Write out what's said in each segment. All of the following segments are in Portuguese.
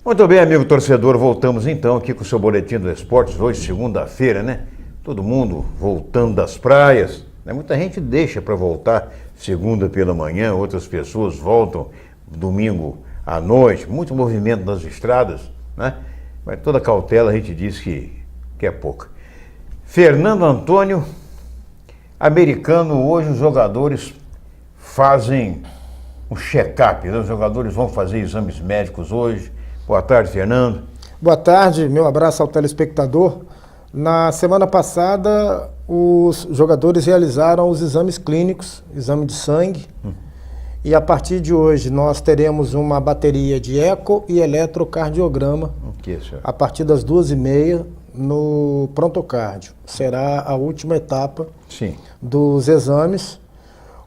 Muito bem, amigo torcedor, voltamos então aqui com o seu Boletim dos Esportes, hoje segunda-feira, né? Todo mundo voltando das praias, né? Muita gente deixa para voltar segunda pela manhã, outras pessoas voltam domingo à noite, muito movimento nas estradas, né? Mas toda cautela a gente diz que é pouca. Fernando Antônio, americano, hoje os jogadores fazem um check-up, né? Os jogadores vão fazer exames médicos hoje. Boa tarde, Fernando. Boa tarde, meu abraço ao telespectador. Na semana passada, os jogadores realizaram os exames clínicos, exame de sangue, e a partir de hoje nós teremos uma bateria de eco e eletrocardiograma a partir das 2h30 no prontocardio. Será a última etapa dos exames,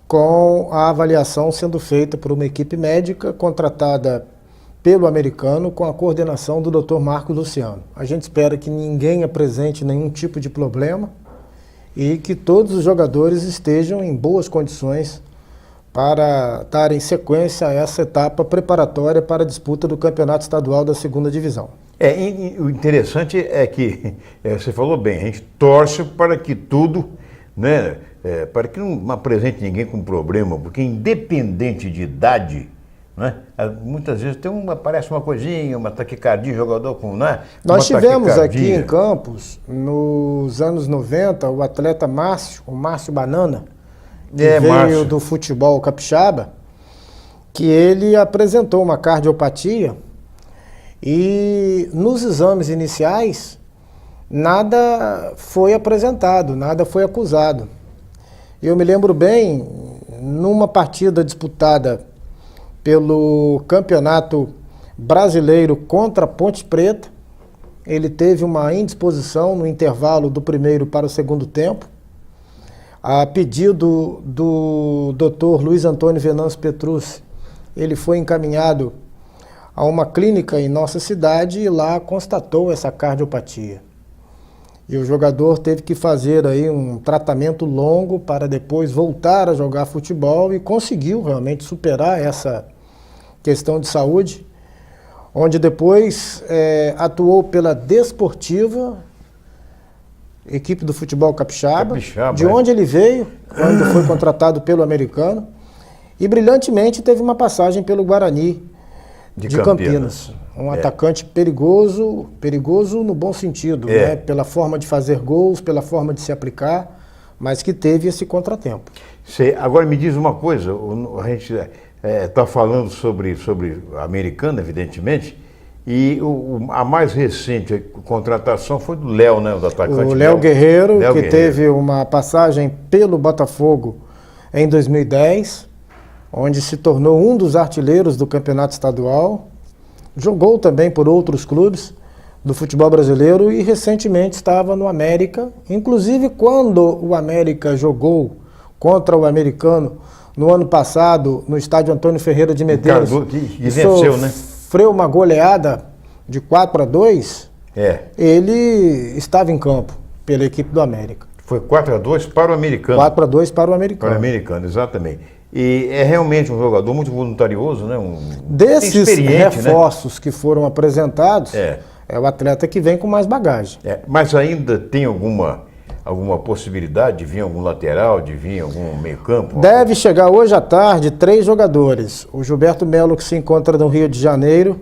com a avaliação sendo feita por uma equipe médica contratada pelo americano, com a coordenação do Dr. Marcos Luciano. A gente espera que ninguém apresente nenhum tipo de problema e que todos os jogadores estejam em boas condições para darem sequência a essa etapa preparatória para a disputa do Campeonato Estadual da 2ª Divisão. O interessante é que, você falou bem, a gente torce para que tudo, né, para que não apresente ninguém com problema, porque independente de idade, né? Muitas vezes aparece uma coisinha, uma taquicardia, jogador com... Né? Nós tivemos aqui em Campos, nos anos 90, o atleta Márcio, o Márcio Banana, que veio do futebol capixaba, que ele apresentou uma cardiopatia e nos exames iniciais nada foi apresentado, nada foi acusado. Eu me lembro bem, numa partida disputada pelo Campeonato Brasileiro contra a Ponte Preta, ele teve uma indisposição no intervalo do primeiro para o segundo tempo. A pedido do Dr. Luiz Antônio Venâncio Petrucci, ele foi encaminhado a uma clínica em nossa cidade e lá constatou essa cardiopatia. E o jogador teve que fazer aí um tratamento longo para depois voltar a jogar futebol e conseguiu realmente superar essa questão de saúde, onde depois atuou pela Desportiva, equipe do futebol capixaba, de onde ele veio, quando foi contratado pelo americano, e brilhantemente teve uma passagem pelo Guarani de Campinas. Um atacante perigoso no bom sentido, né? Pela forma de fazer gols, pela forma de se aplicar, mas que teve esse contratempo. Agora me diz uma coisa, a gente está falando sobre a americana, evidentemente, e a mais recente contratação foi do Léo, né? Do atacante. O Léo Guerreiro, que teve uma passagem pelo Botafogo em 2010, onde se tornou um dos artilheiros do campeonato estadual. Jogou também por outros clubes do futebol brasileiro e recentemente estava no América. Inclusive, quando o América jogou contra o americano no ano passado, no estádio Antônio Ferreira de Medeiros, que venceu, né? Sofreu uma goleada de 4-2, ele estava em campo pela equipe do América. Foi 4-2 para o americano. 4-2 para o americano. Para o americano, exatamente. E é realmente um jogador muito voluntarioso, né? Desses reforços, né, que foram apresentados, é o atleta que vem com mais bagagem. Mas ainda tem alguma possibilidade de vir algum lateral, de vir algum meio-campo? Deve chegar hoje à tarde 3 jogadores. O Gilberto Melo, que se encontra no Rio de Janeiro,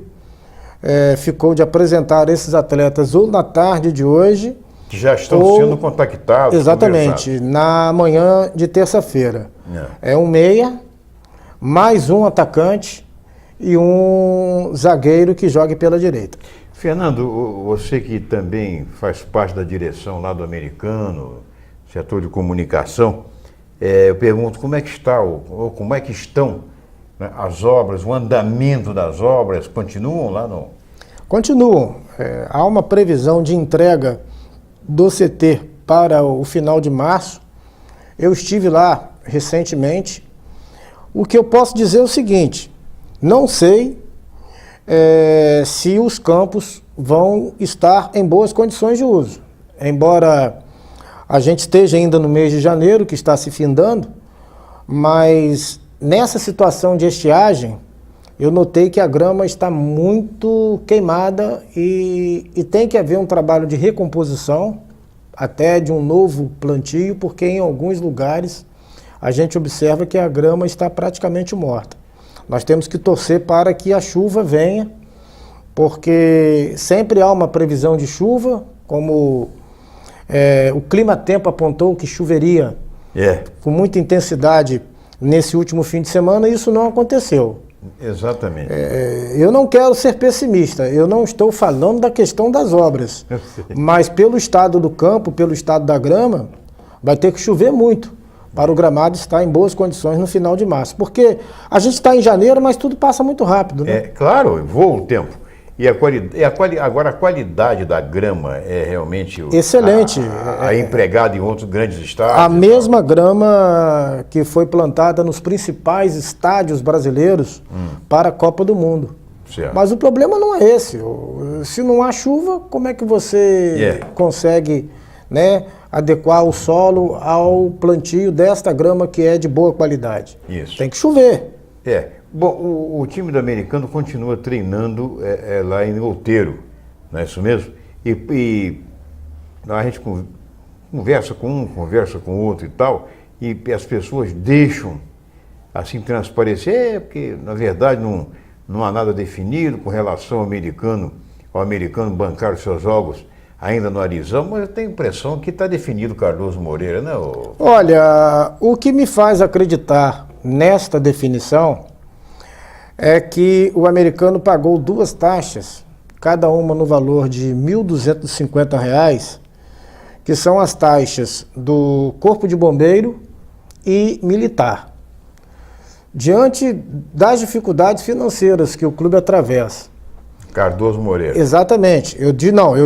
ficou de apresentar esses atletas ou na tarde de hoje. Que já estão sendo contactados. Exatamente, na manhã de terça-feira. É um meia, mais um atacante e um zagueiro que jogue pela direita. Fernando, você que também faz parte da direção lá do americano, setor de comunicação, eu pergunto como é que está, ou como é que estão, né, as obras, o andamento das obras, continuam lá? Não? Continuam. Há uma previsão de entrega do CT para o final de março. Eu estive lá recentemente. O que eu posso dizer é o seguinte: não sei se os campos vão estar em boas condições de uso. Embora a gente esteja ainda no mês de janeiro, que está se findando, mas nessa situação de estiagem, eu notei que a grama está muito queimada e tem que haver um trabalho de recomposição, até de um novo plantio, porque em alguns lugares a gente observa que a grama está praticamente morta. Nós temos que torcer para que a chuva venha, porque sempre há uma previsão de chuva, como o Climatempo apontou que choveria com muita intensidade nesse último fim de semana, e isso não aconteceu. Exatamente. Eu não quero ser pessimista, eu não estou falando da questão das obras, mas pelo estado do campo, pelo estado da grama, vai ter que chover muito para o gramado estar em boas condições no final de março. Porque a gente está em janeiro, mas tudo passa muito rápido, né? Claro, voa o tempo. E agora a qualidade da grama é realmente excelente. A empregada em outros grandes estádios. A mesma grama que foi plantada nos principais estádios brasileiros para a Copa do Mundo. Certo. Mas o problema não é esse. Se não há chuva, como é que você consegue, né, adequar o solo ao plantio desta grama que é de boa qualidade? Isso. Tem que chover. Bom, o time do americano continua treinando lá em Outeiro, não é isso mesmo? E a gente conversa com um, conversa com outro e tal, e as pessoas deixam assim transparecer, porque na verdade não há nada definido com relação ao americano bancar os seus jogos ainda no Arizão, mas eu tenho a impressão que está definido o Cardoso Moreira, né? Olha, o que me faz acreditar nesta definição é que o americano pagou 2 taxas, cada uma no valor de R$ 1.250, que são as taxas do Corpo de Bombeiro e militar. Diante das dificuldades financeiras que o clube atravessa. Cardoso Moreira. Exatamente. Eu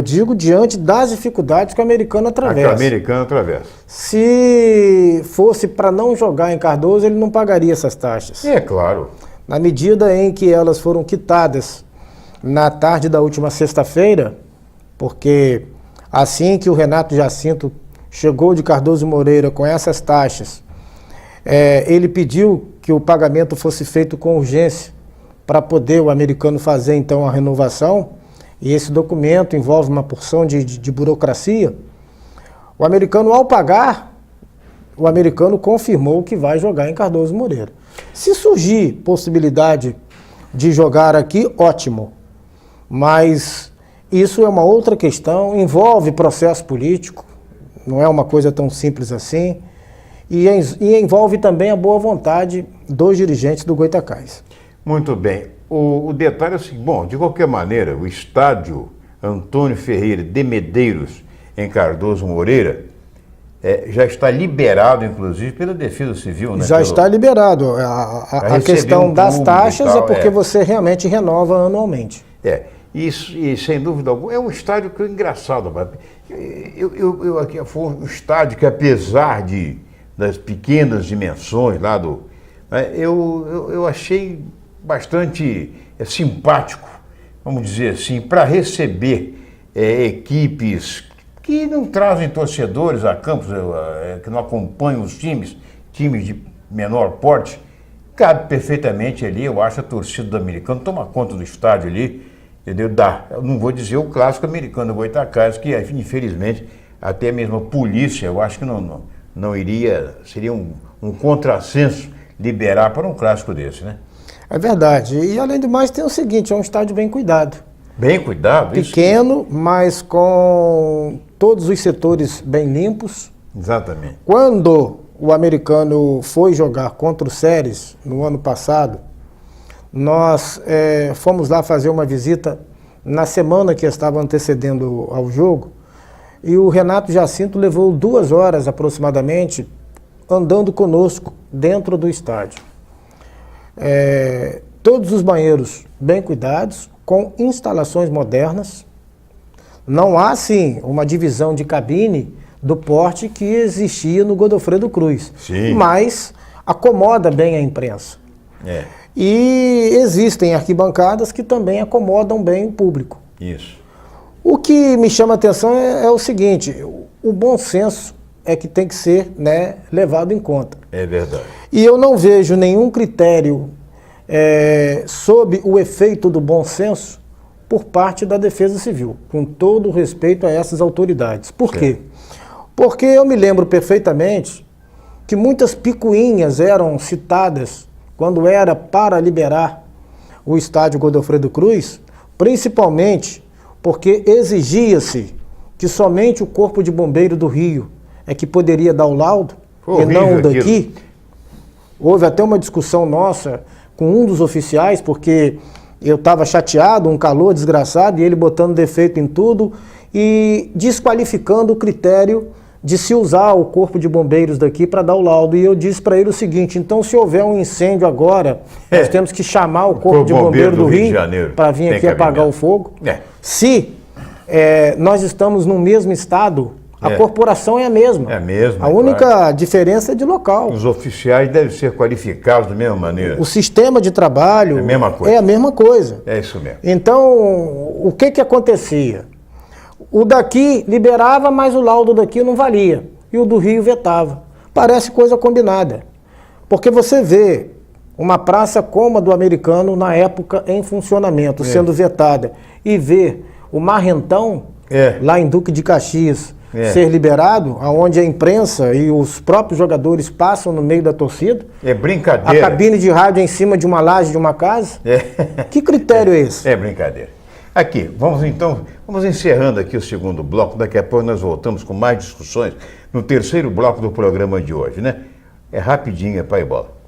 digo diante das dificuldades que o americano atravessa. Que o americano atravessa. Se fosse para não jogar em Cardoso, ele não pagaria essas taxas. Claro. Na medida em que elas foram quitadas na tarde da última sexta-feira, porque assim que o Renato Jacinto chegou de Cardoso Moreira com essas taxas, ele pediu que o pagamento fosse feito com urgência para poder o americano fazer então a renovação, e esse documento envolve uma porção de burocracia. O americano, ao pagar, o americano confirmou que vai jogar em Cardoso Moreira. Se surgir possibilidade de jogar aqui, ótimo. Mas isso é uma outra questão, envolve processo político, não é uma coisa tão simples assim, e envolve também a boa vontade dos dirigentes do Goytacás. Muito bem. O detalhe é o seguinte, bom, de qualquer maneira, o estádio Antônio Ferreira de Medeiros, em Cardoso Moreira, já está liberado, inclusive, pela Defesa Civil, né? Já está liberado. A questão das taxas é porque você realmente renova anualmente. E sem dúvida alguma, é um estádio que é engraçado. Aqui foi um estádio que, apesar das pequenas dimensões lá eu achei bastante simpático, vamos dizer assim, para receber equipes que não trazem torcedores a campos, que não acompanham os times de menor porte. Cabe perfeitamente ali, eu acho, a torcida do americano toma conta do estádio ali, entendeu? Eu não vou dizer o clássico americano do Goytacás, que infelizmente até mesmo a polícia, eu acho que não iria, seria um contrassenso liberar para um clássico desse, né? É verdade. E além do mais tem o seguinte, é um estádio bem cuidado. Bem cuidado? Pequeno, mas com todos os setores bem limpos. Exatamente. Quando o americano foi jogar contra o Séries no ano passado, nós fomos lá fazer uma visita na semana que estava antecedendo ao jogo, e o Renato Jacinto levou 2 horas aproximadamente andando conosco dentro do estádio. Todos os banheiros bem cuidados, com instalações modernas. Não há, sim, uma divisão de cabine do porte que existia no Godofredo Cruz. Sim. Mas acomoda bem a imprensa. E existem arquibancadas que também acomodam bem o público. Isso. O que me chama a atenção é o seguinte, o bom senso é que tem que ser, né, levado em conta. É verdade. E eu não vejo nenhum critério sob o efeito do bom senso por parte da Defesa Civil, com todo o respeito a essas autoridades. Por quê? Porque eu me lembro perfeitamente que muitas picuinhas eram citadas quando era para liberar o estádio Godofredo Cruz, principalmente porque exigia-se que somente o Corpo de Bombeiro do Rio é que poderia dar o laudo, e não o daqui. Houve até uma discussão nossa com um dos oficiais, porque eu estava chateado, um calor desgraçado, e ele botando defeito em tudo e desqualificando o critério de se usar o Corpo de Bombeiros daqui para dar o laudo. E eu disse para ele o seguinte: então, se houver um incêndio agora, nós temos que chamar o Corpo de Bombeiro do Rio para vir aqui apagar o fogo. Se nós estamos no mesmo estado, a corporação é a mesma. É a mesma. A única diferença é de local. Os oficiais devem ser qualificados da mesma maneira. O sistema de trabalho é a mesma coisa. É a mesma coisa. É isso mesmo. Então, o que acontecia? O daqui liberava, mas o laudo daqui não valia. E o do Rio vetava. Parece coisa combinada. Porque você vê uma praça como a do Americano, na época em funcionamento, sendo vetada, e vê o Marrentão, lá em Duque de Caxias, ser liberado, onde a imprensa e os próprios jogadores passam no meio da torcida. É brincadeira. A cabine de rádio em cima de uma laje de uma casa. Que critério é esse? É brincadeira. Aqui, vamos encerrando aqui o segundo bloco. Daqui a pouco nós voltamos com mais discussões no terceiro bloco do programa de hoje, né? É rapidinho, é pai e bola.